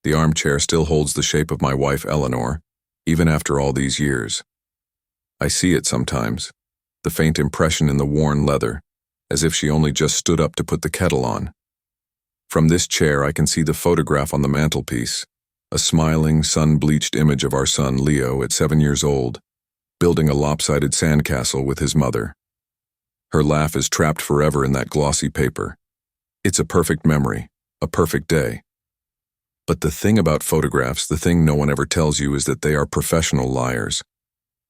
The armchair still holds the shape of my wife Eleanor, even after all these years. I see it sometimes, the faint impression in the worn leather, as if she only just stood up to put the kettle on. From this chair I can see the photograph on the mantelpiece, a smiling, sun-bleached image of our son Leo at 7 years old, building a lopsided sandcastle with his mother. Her laugh is trapped forever in that glossy paper. It's a perfect memory, a perfect day. But the thing about photographs, the thing no one ever tells you, is that they are professional liars.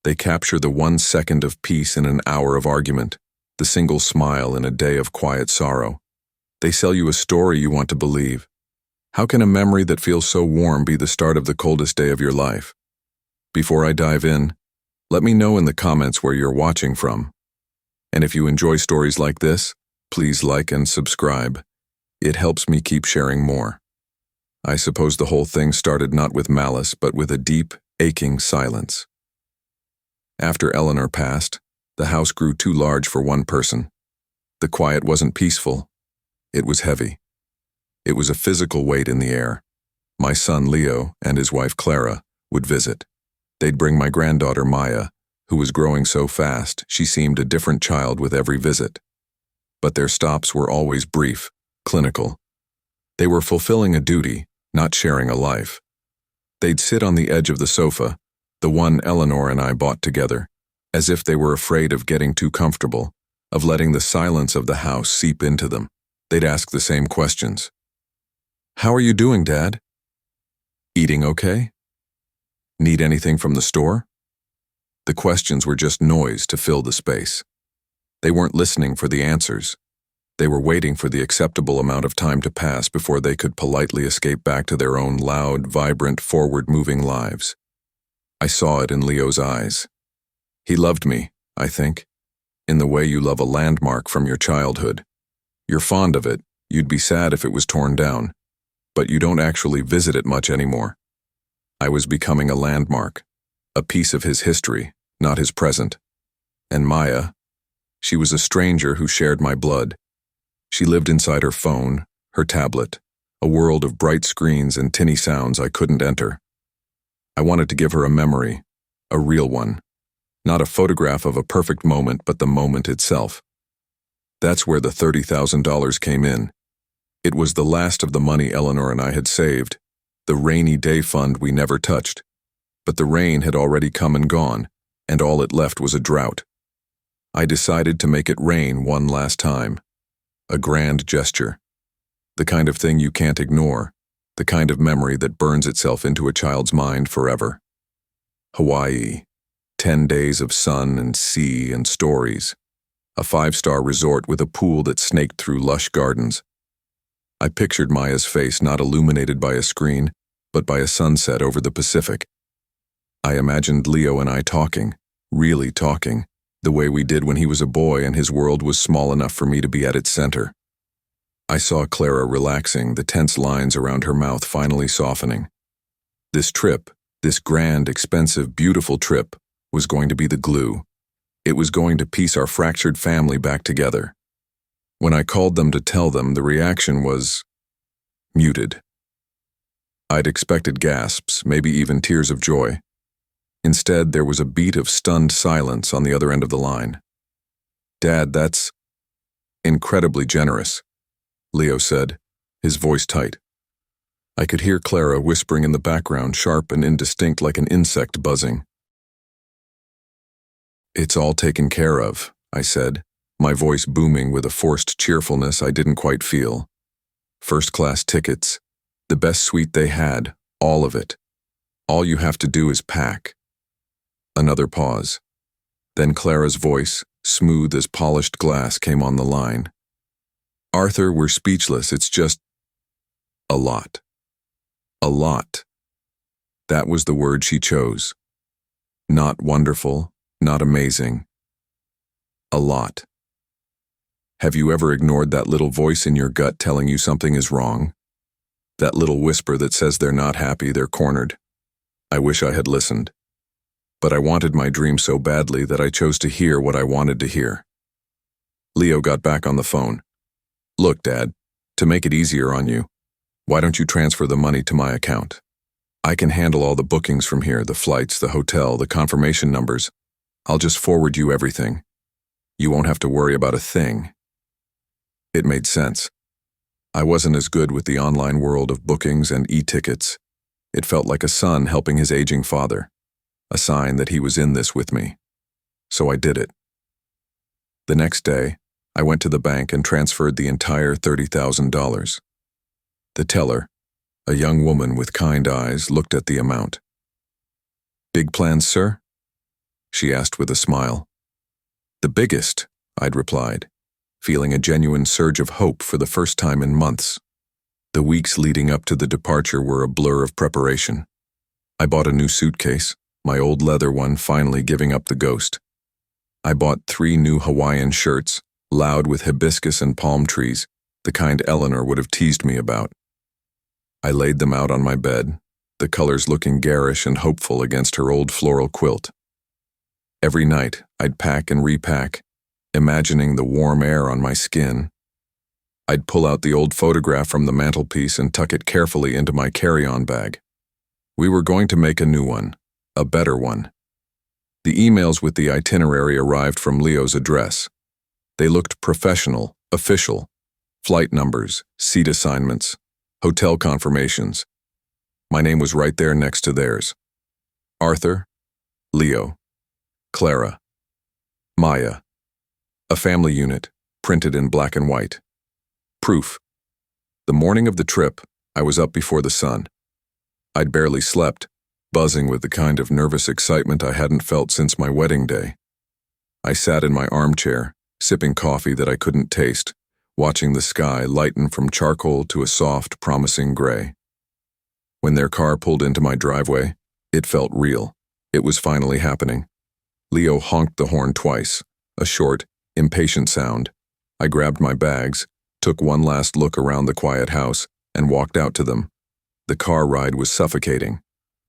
They capture the 1 second of peace in an hour of argument, the single smile in a day of quiet sorrow. They sell you a story you want to believe. How can a memory that feels so warm be the start of the coldest day of your life? Before I dive in, let me know in the comments where you're watching from. And if you enjoy stories like this, please like and subscribe. It helps me keep sharing more. I suppose the whole thing started not with malice, but with a deep, aching silence. After Eleanor passed, the house grew too large for one person. The quiet wasn't peaceful. It was heavy. It was a physical weight in the air. My son Leo and his wife Clara would visit. They'd bring my granddaughter Maya, who was growing so fast she seemed a different child with every visit. But their stops were always brief, clinical. They were fulfilling a duty, not sharing a life. They'd sit on the edge of the sofa, the one Eleanor and I bought together, as if they were afraid of getting too comfortable, of letting the silence of the house seep into them. They'd ask the same questions. "How are you doing, Dad? Eating okay? Need anything from the store?" The questions were just noise to fill the space. They weren't listening for the answers. They were waiting for the acceptable amount of time to pass before they could politely escape back to their own loud, vibrant, forward-moving lives. I saw it in Leo's eyes. He loved me, I think, in the way you love a landmark from your childhood. You're fond of it, you'd be sad if it was torn down, but you don't actually visit it much anymore. I was becoming a landmark, a piece of his history, not his present. And Maya, she was a stranger who shared my blood. She lived inside her phone, her tablet, a world of bright screens and tinny sounds I couldn't enter. I wanted to give her a memory, a real one, not a photograph of a perfect moment, but the moment itself. That's where the $30,000 came in. It was the last of the money Eleanor and I had saved, the rainy day fund we never touched. But the rain had already come and gone, and all it left was a drought. I decided to make it rain one last time. A grand gesture. The kind of thing you can't ignore, the kind of memory that burns itself into a child's mind forever. Hawaii. 10 days of sun and sea and stories. A 5-star resort with a pool that snaked through lush gardens. I pictured Maya's face not illuminated by a screen, but by a sunset over the Pacific. I imagined Leo and I talking, really talking, the way we did when he was a boy and his world was small enough for me to be at its center. I saw Clara relaxing, the tense lines around her mouth finally softening. This trip, this grand, expensive, beautiful trip, was going to be the glue. It was going to piece our fractured family back together. When I called them to tell them, the reaction was muted. I'd expected gasps, maybe even tears of joy. Instead, there was a beat of stunned silence on the other end of the line. "Dad, that's incredibly generous," Leo said, his voice tight. I could hear Clara whispering in the background, sharp and indistinct like an insect buzzing. "It's all taken care of," I said, my voice booming with a forced cheerfulness I didn't quite feel. "First-class tickets, the best suite they had, all of it. All you have to do is pack." Another pause. Then Clara's voice, smooth as polished glass, came on the line. "Arthur, we're speechless. It's just a lot. A lot." That was the word she chose. Not wonderful, not amazing. A lot. Have you ever ignored that little voice in your gut telling you something is wrong? That little whisper that says they're not happy, they're cornered. I wish I had listened. But I wanted my dream so badly that I chose to hear what I wanted to hear. Leo got back on the phone. "Look, Dad, to make it easier on you, Why don't you transfer the money to my account? I can handle all the bookings from here, the flights, the hotel, the confirmation numbers. I'll just forward you everything. You won't have to worry about a thing. It made sense. I wasn't as good with the online world of bookings and e-tickets. It felt like a son helping his aging father, a sign that he was in this with me. So I did it. The next day, I went to the bank and transferred the entire $30,000. The teller, a young woman with kind eyes, looked at the amount. "Big plans, sir?" she asked with a smile. "The biggest," I'd replied, feeling a genuine surge of hope for the first time in months. The weeks leading up to the departure were a blur of preparation. I bought a new suitcase, my old leather one finally giving up the ghost. I bought 3 new Hawaiian shirts, loud with hibiscus and palm trees, the kind Eleanor would have teased me about. I laid them out on my bed, the colors looking garish and hopeful against her old floral quilt. Every night, I'd pack and repack, imagining the warm air on my skin. I'd pull out the old photograph from the mantelpiece and tuck it carefully into my carry-on bag. We were going to make a new one, a better one. The emails with the itinerary arrived from Leo's address. They looked professional, official. Flight numbers, seat assignments, hotel confirmations. My name was right there next to theirs. Arthur, Leo, Clara, Maya. A family unit, printed in black and white. Proof. The morning of the trip, I was up before the sun. I'd barely slept, buzzing with the kind of nervous excitement I hadn't felt since my wedding day. I sat in my armchair, sipping coffee that I couldn't taste, watching the sky lighten from charcoal to a soft, promising gray. When their car pulled into my driveway, it felt real. It was finally happening. Leo honked the horn twice, a short, impatient sound. I grabbed my bags, took one last look around the quiet house, and walked out to them. The car ride was suffocating.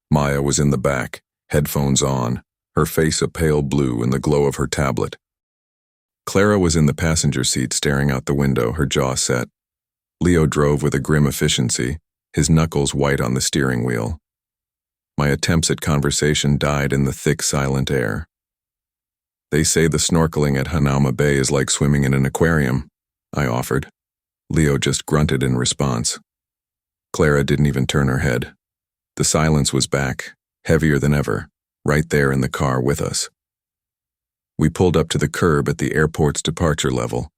Maya was in the back, headphones on, her face a pale blue in the glow of her tablet. Clara was in the passenger seat staring out the window, her jaw set. Leo drove with a grim efficiency, his knuckles white on the steering wheel. My attempts at conversation died in the thick, silent air. "They say the snorkeling at Hanauma Bay is like swimming in an aquarium," I offered. Leo just grunted in response. Clara didn't even turn her head. The silence was back, heavier than ever, right there in the car with us. We pulled up to the curb at the airport's departure level.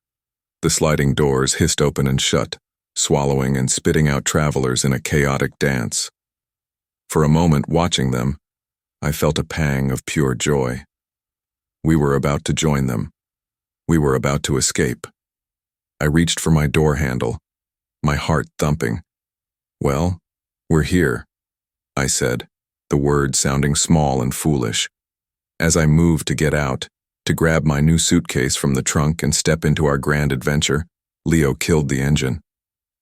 The sliding doors hissed open and shut, swallowing and spitting out travelers in a chaotic dance. For a moment, watching them, I felt a pang of pure joy. We were about to join them. We were about to escape. I reached for my door handle, my heart thumping. "Well, we're here," I said, the words sounding small and foolish. As I moved to get out, to grab my new suitcase from the trunk and step into our grand adventure, Leo killed the engine.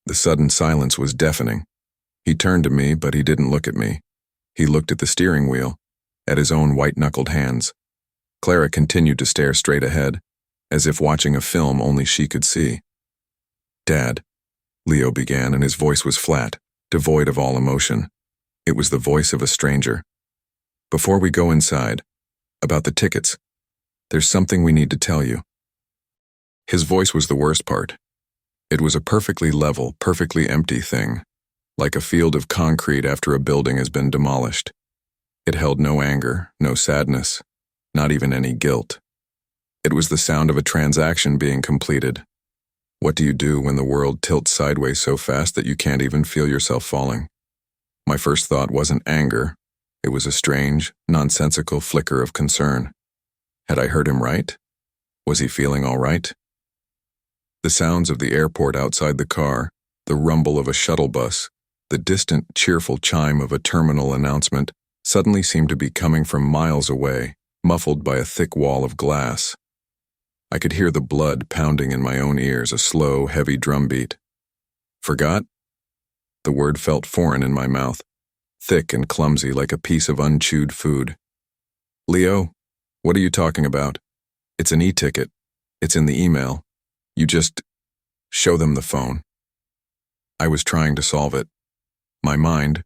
The sudden silence was deafening. He turned to me, but he didn't look at me. He looked at the steering wheel, at his own white-knuckled hands. Clara continued to stare straight ahead, as if watching a film only she could see. "Dad," Leo began, and his voice was flat, devoid of all emotion. It was the voice of a stranger. "Before we go inside, about the tickets, there's something we need to tell you." His voice was the worst part. It was a perfectly level, perfectly empty thing, like a field of concrete after a building has been demolished. It held no anger, no sadness, not even any guilt. It was the sound of a transaction being completed. What do you do when the world tilts sideways so fast that you can't even feel yourself falling? My first thought wasn't anger. It was a strange, nonsensical flicker of concern. Had I heard him right? Was he feeling all right? The sounds of the airport outside the car, the rumble of a shuttle bus, the distant, cheerful chime of a terminal announcement suddenly seemed to be coming from miles away, muffled by a thick wall of glass. I could hear the blood pounding in my own ears, a slow, heavy drumbeat. Forgot? The word felt foreign in my mouth, thick and clumsy like a piece of unchewed food. "Leo, what are you talking about? It's an e-ticket. It's in the email. You just show them the phone." I was trying to solve it. My mind,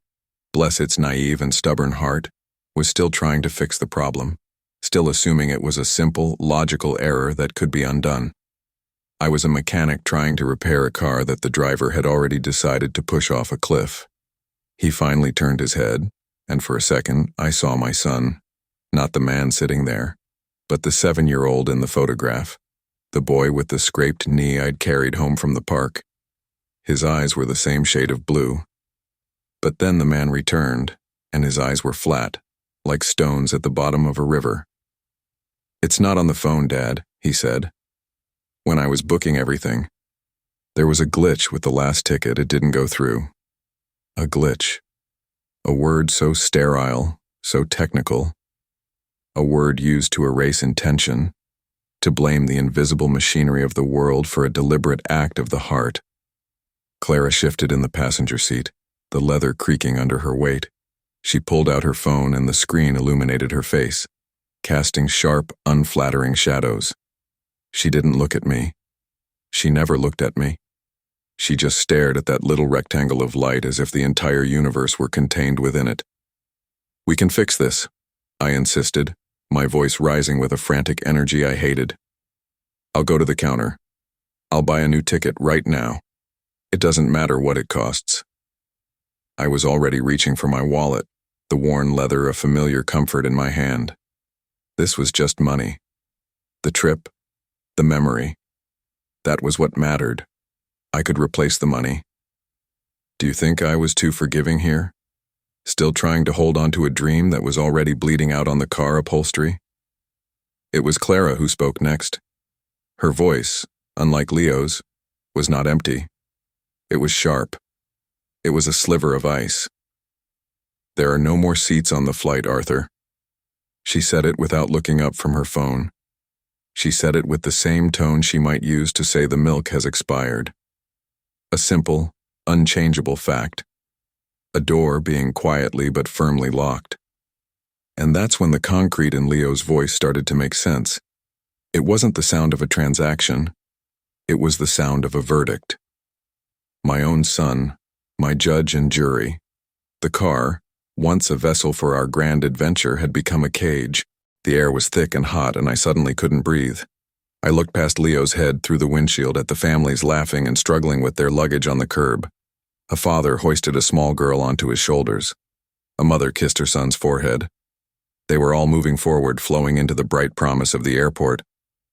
bless its naive and stubborn heart, was still trying to fix the problem, still assuming it was a simple, logical error that could be undone. I was a mechanic trying to repair a car that the driver had already decided to push off a cliff. He finally turned his head, and for a second I saw my son, not the man sitting there, but the 7-year-old in the photograph, the boy with the scraped knee I'd carried home from the park. His eyes were the same shade of blue. But then the man returned, and his eyes were flat, like stones at the bottom of a river. "It's not on the phone, Dad," he said. "When I was booking everything, there was a glitch with the last ticket. It didn't go through." A glitch. A word so sterile, so technical. A word used to erase intention, to blame the invisible machinery of the world for a deliberate act of the heart. Clara shifted in the passenger seat, the leather creaking under her weight. She pulled out her phone and the screen illuminated her face, casting sharp, unflattering shadows. She didn't look at me. She never looked at me. She just stared at that little rectangle of light as if the entire universe were contained within it. "We can fix this," I insisted, my voice rising with a frantic energy I hated. "I'll go to the counter. I'll buy a new ticket right now. It doesn't matter what it costs." I was already reaching for my wallet, the worn leather a familiar comfort in my hand. This was just money. The trip, the memory. That was what mattered. I could replace the money. Do you think I was too forgiving here? Still trying to hold on to a dream that was already bleeding out on the car upholstery? It was Clara who spoke next. Her voice, unlike Leo's, was not empty. It was sharp. It was a sliver of ice. "There are no more seats on the flight, Arthur." She said it without looking up from her phone. She said it with the same tone she might use to say the milk has expired. A simple, unchangeable fact. A door being quietly but firmly locked. And that's when the concrete in Leo's voice started to make sense. It wasn't the sound of a transaction. It was the sound of a verdict. My own son, my judge and jury. The car, once a vessel for our grand adventure, had become a cage. The air was thick and hot, and I suddenly couldn't breathe. I looked past Leo's head through the windshield at the families laughing and struggling with their luggage on the curb. A father hoisted a small girl onto his shoulders. A mother kissed her son's forehead. They were all moving forward, flowing into the bright promise of the airport,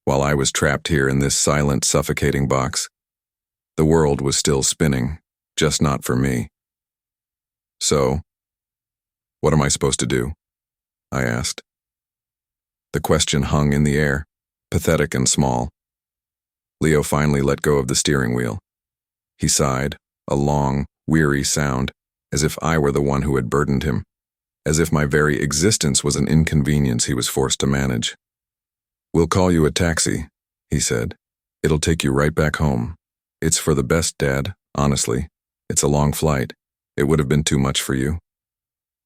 while I was trapped here in this silent, suffocating box. The world was still spinning, just not for me. "So, what am I supposed to do?" I asked. The question hung in the air, pathetic and small. Leo finally let go of the steering wheel. He sighed, a long, weary sound, as if I were the one who had burdened him, as if my very existence was an inconvenience he was forced to manage. "We'll call you a taxi," he said. "It'll take you right back home. It's for the best, Dad, honestly. It's a long flight. It would have been too much for you.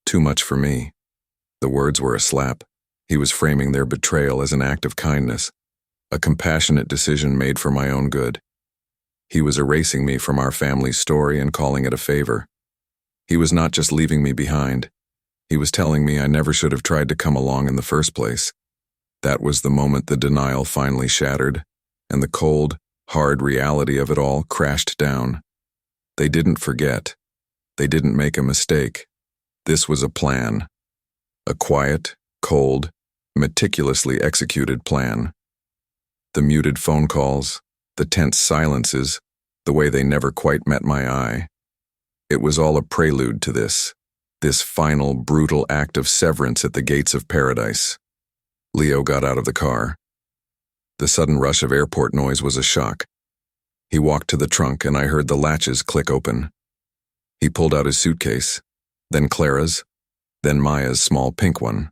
Too much for me." The words were a slap. He was framing their betrayal as an act of kindness, a compassionate decision made for my own good. He was erasing me from our family's story and calling it a favor. He was not just leaving me behind. He was telling me I never should have tried to come along in the first place. That was the moment the denial finally shattered, and the cold, hard reality of it all crashed down. They didn't forget. They didn't make a mistake. This was a plan. A quiet, cold, meticulously executed plan. The muted phone calls, the tense silences, the way they never quite met my eye. It was all a prelude to this final, brutal act of severance at the gates of paradise. Leo got out of the car. The sudden rush of airport noise was a shock. He walked to the trunk and I heard the latches click open. He pulled out his suitcase, then Clara's, then Maya's small pink one.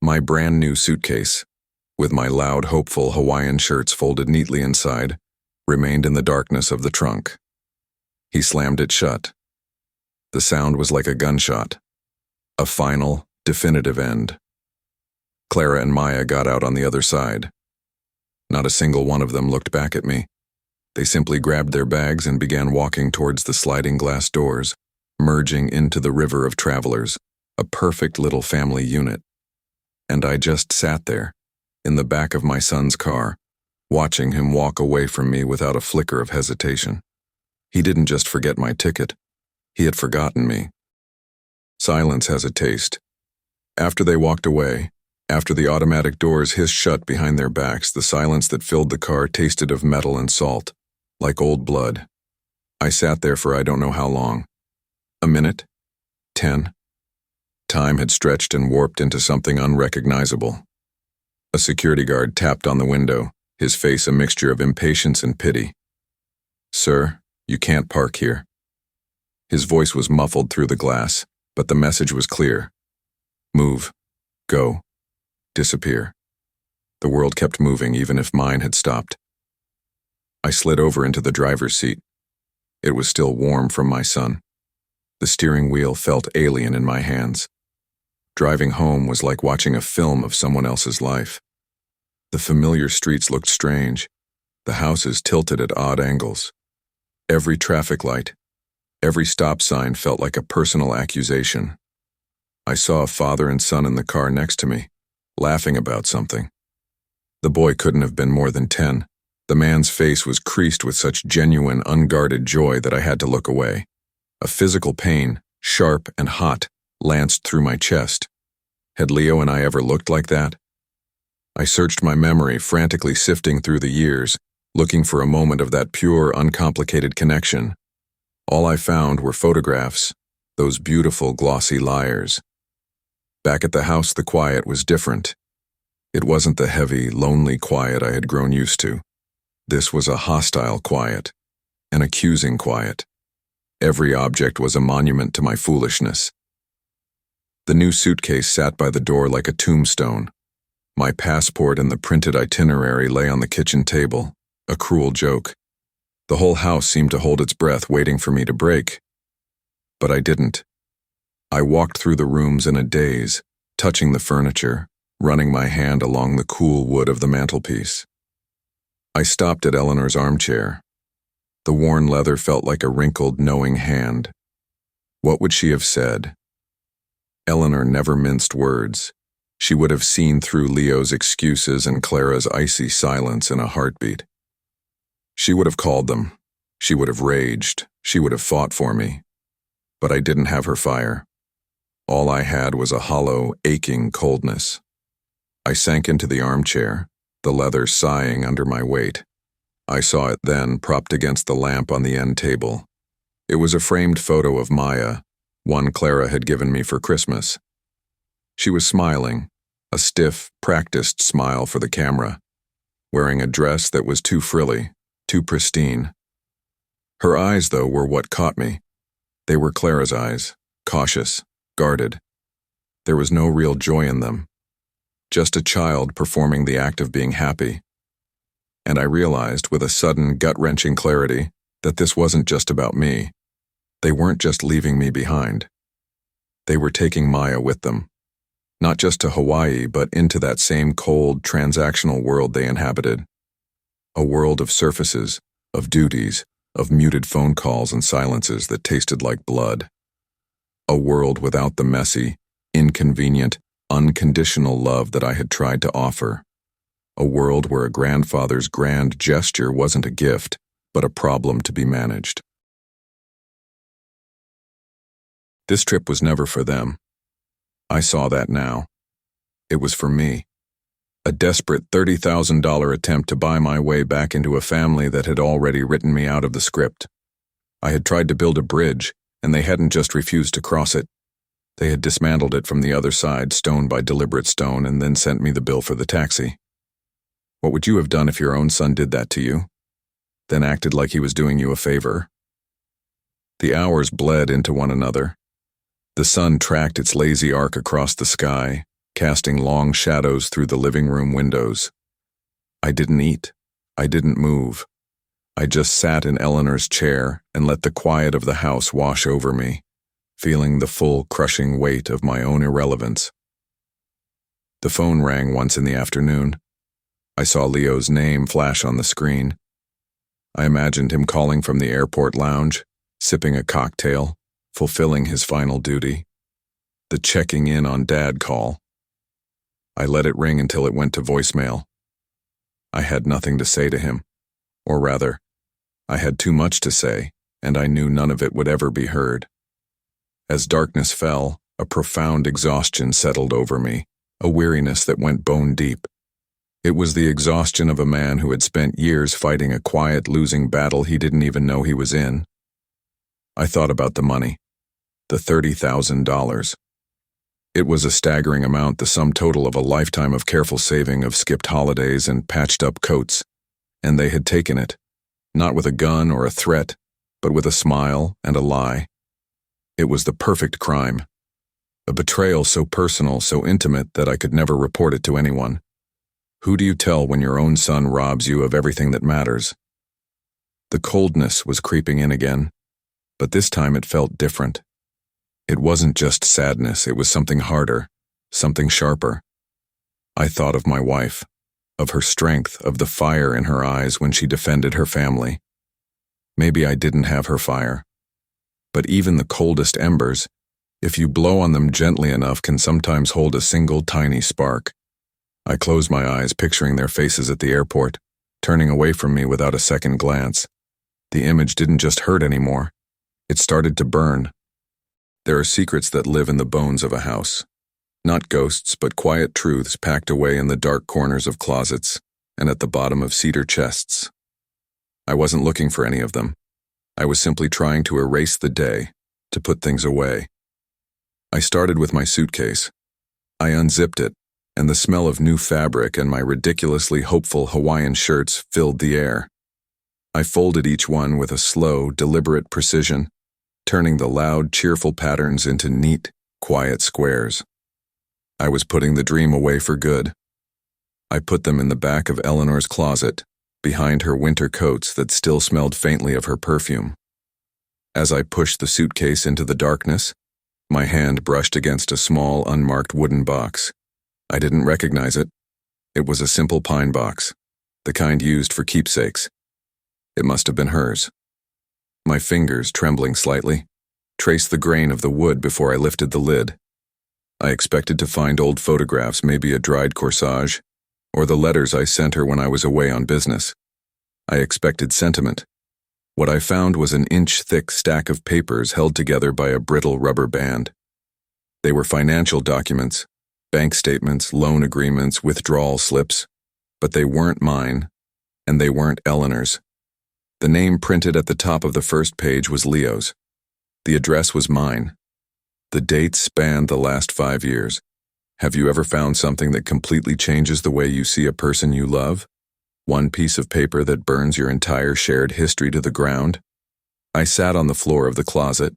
My brand new suitcase, with my loud, hopeful Hawaiian shirts folded neatly inside, remained in the darkness of the trunk. He slammed it shut. The sound was like a gunshot. A final, definitive end. Clara and Maya got out on the other side. Not a single one of them looked back at me. They simply grabbed their bags and began walking towards the sliding glass doors, merging into the river of travelers, a perfect little family unit. And I just sat there, in the back of my son's car, watching him walk away from me without a flicker of hesitation. He didn't just forget my ticket. He had forgotten me. Silence has a taste. After they walked away, after the automatic doors hissed shut behind their backs, the silence that filled the car tasted of metal and salt, like old blood. I sat there for I don't know how long. A minute? 10? Time had stretched and warped into something unrecognizable. A security guard tapped on the window, his face a mixture of impatience and pity. "Sir, you can't park here." His voice was muffled through the glass, but the message was clear. Move. Go. Disappear. The world kept moving even if mine had stopped. I slid over into the driver's seat. It was still warm from my son. The steering wheel felt alien in my hands. Driving home was like watching a film of someone else's life. The familiar streets looked strange, the houses tilted at odd angles. Every traffic light, every stop sign felt like a personal accusation. I saw a father and son in the car next to me, laughing about something. The boy couldn't have been more than 10. The man's face was creased with such genuine, unguarded joy that I had to look away. A physical pain, sharp and hot, lanced through my chest. Had Leo and I ever looked like that? I searched my memory, frantically sifting through the years, looking for a moment of that pure, uncomplicated connection. All I found were photographs, those beautiful, glossy liars. Back at the house, the quiet was different. It wasn't the heavy, lonely quiet I had grown used to. This was a hostile quiet, an accusing quiet. Every object was a monument to my foolishness. The new suitcase sat by the door like a tombstone. My passport and the printed itinerary lay on the kitchen table, a cruel joke. The whole house seemed to hold its breath, waiting for me to break. But I didn't. I walked through the rooms in a daze, touching the furniture, running my hand along the cool wood of the mantelpiece. I stopped at Eleanor's armchair. The worn leather felt like a wrinkled, knowing hand. What would she have said? Eleanor never minced words. She would have seen through Leo's excuses and Clara's icy silence in a heartbeat. She would have called them. She would have raged. She would have fought for me. But I didn't have her fire. All I had was a hollow, aching coldness. I sank into the armchair, the leather sighing under my weight. I saw it then, propped against the lamp on the end table. It was a framed photo of Maya, one Clara had given me for Christmas. She was smiling, a stiff, practiced smile for the camera, wearing a dress that was too frilly, too pristine. Her eyes, though, were what caught me. They were Clara's eyes, cautious, guarded. There was no real joy in them. Just a child performing the act of being happy. And I realized with a sudden, gut-wrenching clarity that this wasn't just about me. They weren't just leaving me behind. They were taking Maya with them. Not just to Hawaii, but into that same cold, transactional world they inhabited. A world of surfaces, of duties, of muted phone calls and silences that tasted like blood. A world without the messy, inconvenient, unconditional love that I had tried to offer. A world where a grandfather's grand gesture wasn't a gift, but a problem to be managed. This trip was never for them. I saw that now. It was for me. A desperate $30,000 attempt to buy my way back into a family that had already written me out of the script. I had tried to build a bridge, and they hadn't just refused to cross it. They had dismantled it from the other side, stone by deliberate stone, and then sent me the bill for the taxi. What would you have done if your own son did that to you? Then acted like he was doing you a favor? The hours bled into one another. The sun tracked its lazy arc across the sky, casting long shadows through the living room windows. I didn't eat. I didn't move. I just sat in Eleanor's chair and let the quiet of the house wash over me, feeling the full, crushing weight of my own irrelevance. The phone rang once in the afternoon. I saw Leo's name flash on the screen. I imagined him calling from the airport lounge, sipping a cocktail, fulfilling his final duty. The checking in on Dad call. I let it ring until it went to voicemail. I had nothing to say to him. Or rather, I had too much to say, and I knew none of it would ever be heard. As darkness fell, a profound exhaustion settled over me, a weariness that went bone deep. It was the exhaustion of a man who had spent years fighting a quiet, losing battle he didn't even know he was in. I thought about the money, the $30,000. It was a staggering amount, the sum total of a lifetime of careful saving, of skipped holidays and patched-up coats. And they had taken it, not with a gun or a threat, but with a smile and a lie. It was the perfect crime. A betrayal so personal, so intimate that I could never report it to anyone. Who do you tell when your own son robs you of everything that matters? The coldness was creeping in again, but this time it felt different. It wasn't just sadness, it was something harder, something sharper. I thought of my wife, of her strength, of the fire in her eyes when she defended her family. Maybe I didn't have her fire. But even the coldest embers, if you blow on them gently enough, can sometimes hold a single tiny spark. I closed my eyes, picturing their faces at the airport, turning away from me without a second glance. The image didn't just hurt anymore. It started to burn. There are secrets that live in the bones of a house. Not ghosts, but quiet truths packed away in the dark corners of closets and at the bottom of cedar chests. I wasn't looking for any of them. I was simply trying to erase the day, to put things away. I started with my suitcase. I unzipped it, and the smell of new fabric and my ridiculously hopeful Hawaiian shirts filled the air. I folded each one with a slow, deliberate precision, turning the loud, cheerful patterns into neat, quiet squares. I was putting the dream away for good. I put them in the back of Eleanor's closet, behind her winter coats that still smelled faintly of her perfume. As I pushed the suitcase into the darkness, my hand brushed against a small, unmarked wooden box. I didn't recognize it. It was a simple pine box, the kind used for keepsakes. It must have been hers. My fingers, trembling slightly, traced the grain of the wood before I lifted the lid. I expected to find old photographs, maybe a dried corsage, or the letters I sent her when I was away on business. I expected sentiment. What I found was an inch-thick stack of papers held together by a brittle rubber band. They were financial documents, bank statements, loan agreements, withdrawal slips, but they weren't mine, and they weren't Eleanor's. The name printed at the top of the first page was Leo's. The address was mine. The dates spanned the last 5 years. Have you ever found something that completely changes the way you see a person you love? One piece of paper that burns your entire shared history to the ground? I sat on the floor of the closet,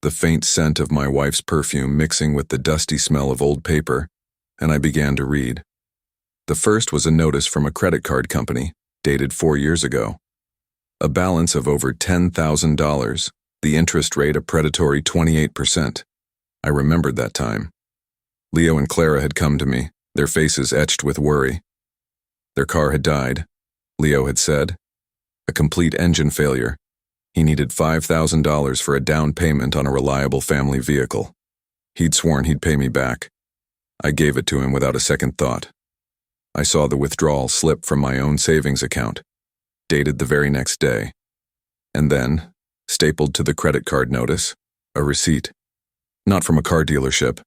the faint scent of my wife's perfume mixing with the dusty smell of old paper, and I began to read. The first was a notice from a credit card company, dated 4 years ago. A balance of over $10,000, the interest rate a predatory 28%. I remembered that time. Leo and Clara had come to me, their faces etched with worry. Their car had died, Leo had said. A complete engine failure. He needed $5,000 for a down payment on a reliable family vehicle. He'd sworn he'd pay me back. I gave it to him without a second thought. I saw the withdrawal slip from my own savings account, dated the very next day. And then, stapled to the credit card notice, a receipt. Not from a car dealership.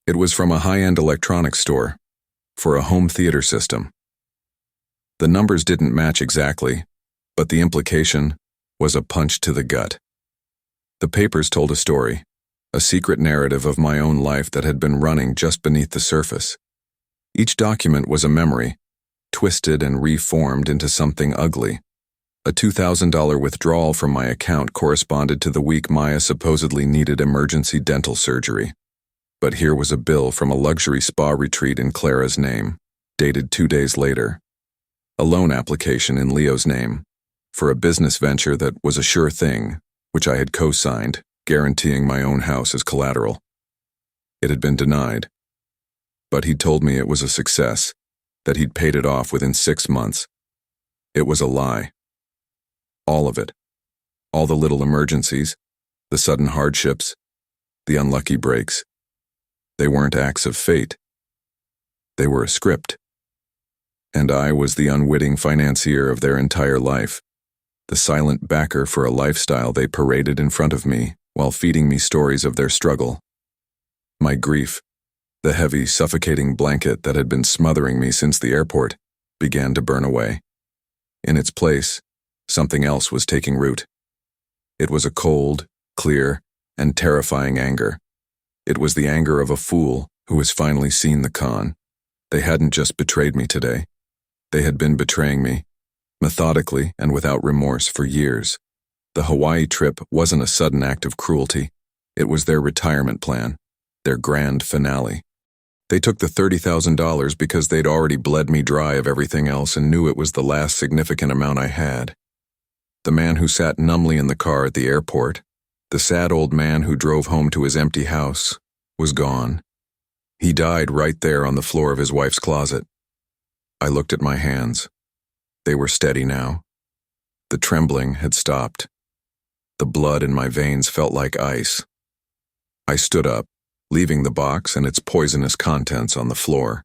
It was from a high-end electronics store, for a home theater system. The numbers didn't match exactly, but the implication was a punch to the gut. The papers told a story, a secret narrative of my own life that had been running just beneath the surface. Each document was a memory, twisted and reformed into something ugly. A $2,000 withdrawal from my account corresponded to the week Maya supposedly needed emergency dental surgery. But here was a bill from a luxury spa retreat in Clara's name, dated 2 days later. A loan application in Leo's name, for a business venture that was a sure thing, which I had co-signed, guaranteeing my own house as collateral. It had been denied. But he'd told me it was a success, that he'd paid it off within 6 months. It was a lie. All of it. All the little emergencies, the sudden hardships, the unlucky breaks. They weren't acts of fate. They were a script. And I was the unwitting financier of their entire life, the silent backer for a lifestyle they paraded in front of me while feeding me stories of their struggle. My grief, the heavy, suffocating blanket that had been smothering me since the airport, began to burn away. In its place, something else was taking root. It was a cold, clear, and terrifying anger. It was the anger of a fool who has finally seen the con. They hadn't just betrayed me today. They had been betraying me, methodically and without remorse for years. The Hawaii trip wasn't a sudden act of cruelty. It was their retirement plan, their grand finale. They took the $30,000 because they'd already bled me dry of everything else and knew it was the last significant amount I had. The man who sat numbly in the car at the airport, the sad old man who drove home to his empty house, was gone. He died right there on the floor of his wife's closet. I looked at my hands. They were steady now. The trembling had stopped. The blood in my veins felt like ice. I stood up, leaving the box and its poisonous contents on the floor.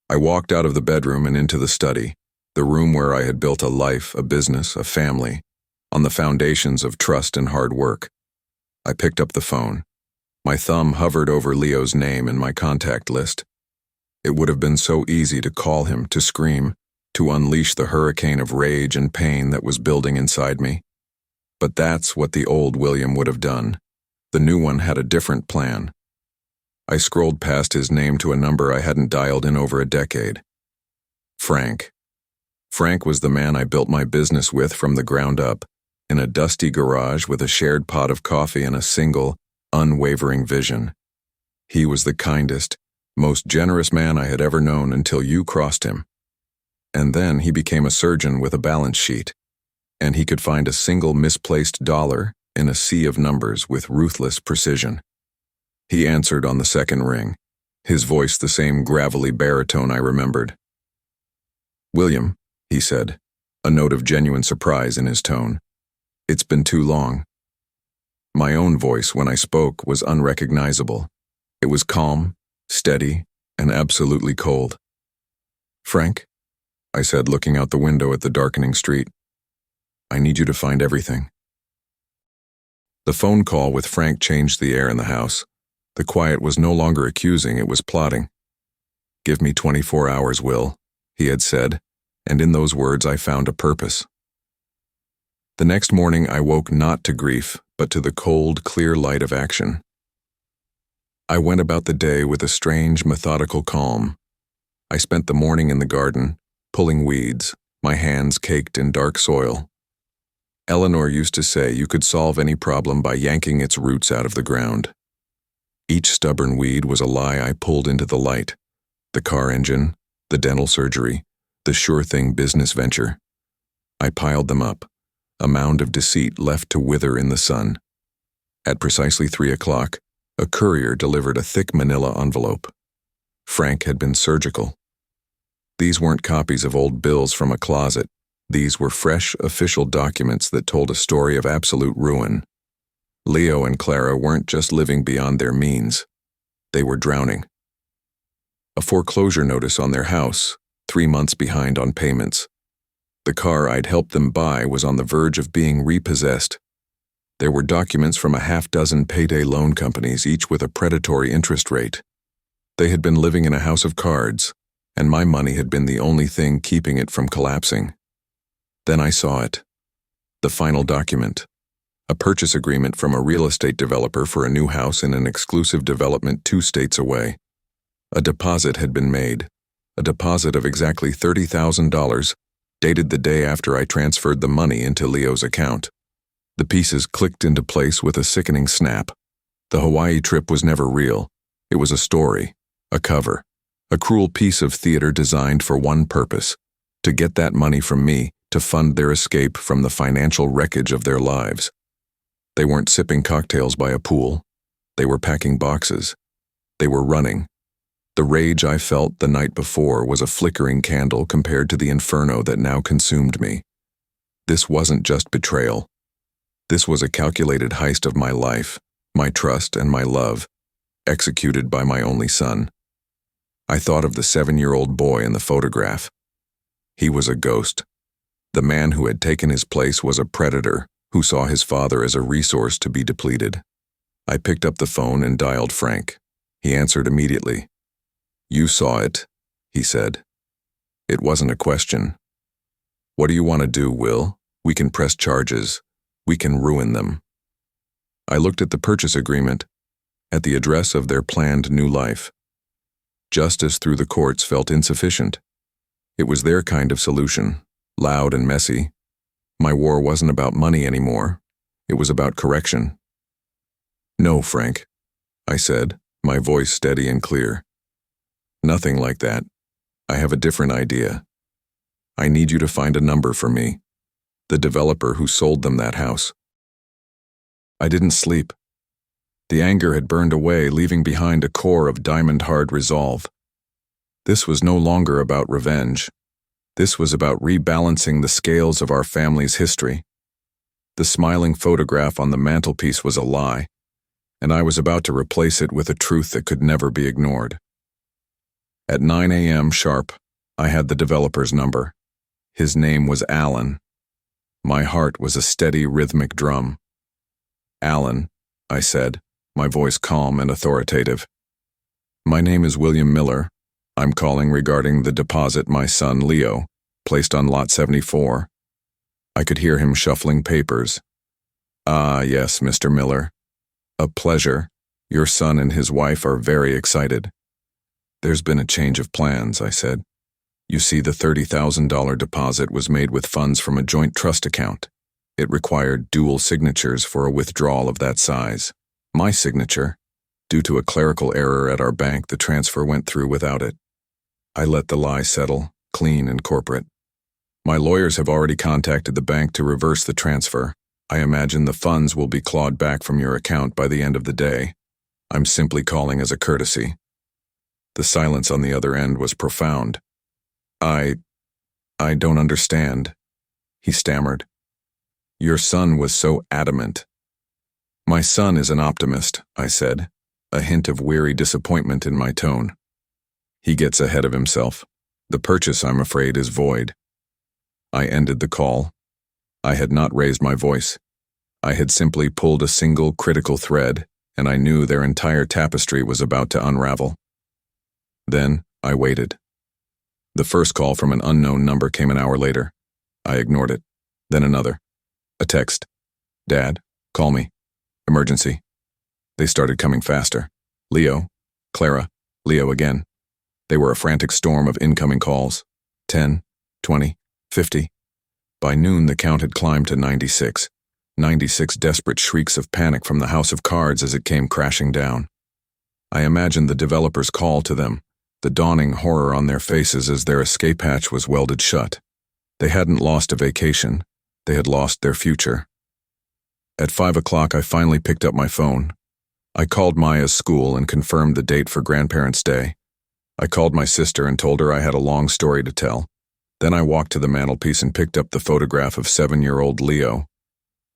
I walked out of the bedroom and into the study, the room where I had built a life, a business, a family, on the foundations of trust and hard work. I picked up the phone. My thumb hovered over Leo's name in my contact list. It would have been so easy to call him, to scream, to unleash the hurricane of rage and pain that was building inside me. But that's what the old William would have done. The new one had a different plan. I scrolled past his name to a number I hadn't dialed in over a decade. Frank. Frank was the man I built my business with from the ground up, in a dusty garage with a shared pot of coffee and a single, unwavering vision. He was the kindest, most generous man I had ever known until you crossed him. And then he became a surgeon with a balance sheet, and he could find a single misplaced dollar in a sea of numbers with ruthless precision. He answered on the second ring, his voice the same gravelly baritone I remembered. "William," he said, a note of genuine surprise in his tone. "It's been too long." My own voice when I spoke was unrecognizable. It was calm, steady, and absolutely cold. "Frank," I said, looking out the window at the darkening street, "I need you to find everything." The phone call with Frank changed the air in the house. The quiet was no longer accusing, it was plotting. "Give me 24 hours, Will," he had said, and in those words I found a purpose. The next morning I woke not to grief, but to the cold, clear light of action. I went about the day with a strange, methodical calm. I spent the morning in the garden, pulling weeds, my hands caked in dark soil. Eleanor used to say you could solve any problem by yanking its roots out of the ground. Each stubborn weed was a lie I pulled into the light. The car engine, the dental surgery, the sure-thing business venture. I piled them up, a mound of deceit left to wither in the sun. At precisely 3 o'clock, a courier delivered a thick manila envelope. Frank had been surgical. These weren't copies of old bills from a closet. These were fresh, official documents that told a story of absolute ruin. Leo and Clara weren't just living beyond their means. They were drowning. A foreclosure notice on their house, 3 months behind on payments. The car I'd helped them buy was on the verge of being repossessed. There were documents from a half-dozen payday loan companies, each with a predatory interest rate. They had been living in a house of cards, and my money had been the only thing keeping it from collapsing. Then I saw it. The final document. A purchase agreement from a real estate developer for a new house in an exclusive development 2 states away. A deposit had been made. A deposit of exactly $30,000, dated the day after I transferred the money into Leo's account. The pieces clicked into place with a sickening snap. The Hawaii trip was never real. It was a story, a cover, a cruel piece of theater designed for one purpose: to get that money from me to fund their escape from the financial wreckage of their lives. They weren't sipping cocktails by a pool. They were packing boxes. They were running. The rage I felt the night before was a flickering candle compared to the inferno that now consumed me. This wasn't just betrayal. This was a calculated heist of my life, my trust, and my love, executed by my only son. I thought of the 7-year-old boy in the photograph. He was a ghost. The man who had taken his place was a predator who saw his father as a resource to be depleted. I picked up the phone and dialed Frank. He answered immediately. "You saw it," he said. It wasn't a question. "What do you want to do, Will? We can press charges. We can ruin them." I looked at the purchase agreement, at the address of their planned new life. Justice through the courts felt insufficient. It was their kind of solution, loud and messy. My war wasn't about money anymore. It was about correction. "No, Frank," I said, my voice steady and clear. "Nothing like that. I have a different idea. I need you to find a number for me, the developer who sold them that house." I didn't sleep. The anger had burned away, leaving behind a core of diamond-hard resolve. This was no longer about revenge. This was about rebalancing the scales of our family's history. The smiling photograph on the mantelpiece was a lie, and I was about to replace it with a truth that could never be ignored. At 9 a.m. sharp, I had the developer's number. His name was Alan. My heart was a steady, rhythmic drum. "Alan," I said, my voice calm and authoritative. "My name is William Miller. I'm calling regarding the deposit my son, Leo, placed on Lot 74. I could hear him shuffling papers. "Ah, yes, Mr. Miller. A pleasure. Your son and his wife are very excited." "There's been a change of plans," I said. "You see, the $30,000 deposit was made with funds from a joint trust account. It required dual signatures for a withdrawal of that size. My signature. Due to a clerical error at our bank, the transfer went through without it. I let the lie settle, clean and corporate. My lawyers have already contacted the bank to reverse the transfer. I imagine the funds will be clawed back from your account by the end of the day. I'm simply calling as a courtesy." The silence on the other end was profound. I don't understand," he stammered. "Your son was so adamant." "My son is an optimist," I said, a hint of weary disappointment in my tone. "He gets ahead of himself. The purchase, I'm afraid, is void." I ended the call. I had not raised my voice. I had simply pulled a single critical thread, and I knew their entire tapestry was about to unravel. Then I waited. The first call from an unknown number came an hour later. I ignored it. Then another. A text. "Dad, call me. Emergency." They started coming faster. Leo, Clara, Leo again. They were a frantic storm of incoming calls. 10, 20, 50. By noon, the count had climbed to 96. 96 desperate shrieks of panic from the house of cards as it came crashing down. I imagined the developer's call to them, the dawning horror on their faces as their escape hatch was welded shut. They hadn't lost a vacation. They had lost their future. At 5 o'clock, I finally picked up my phone. I called Maya's school and confirmed the date for Grandparents' Day. I called my sister and told her I had a long story to tell. Then I walked to the mantelpiece and picked up the photograph of 7-year-old Leo.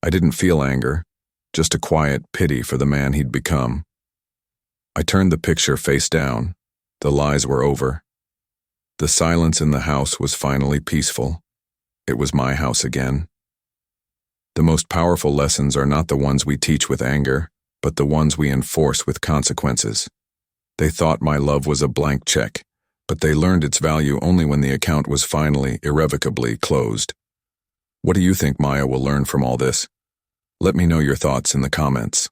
I didn't feel anger, just a quiet pity for the man he'd become. I turned the picture face down. The lies were over. The silence in the house was finally peaceful. It was my house again. The most powerful lessons are not the ones we teach with anger, but the ones we enforce with consequences. They thought my love was a blank check, but they learned its value only when the account was finally, irrevocably closed. What do you think Maya will learn from all this? Let me know your thoughts in the comments.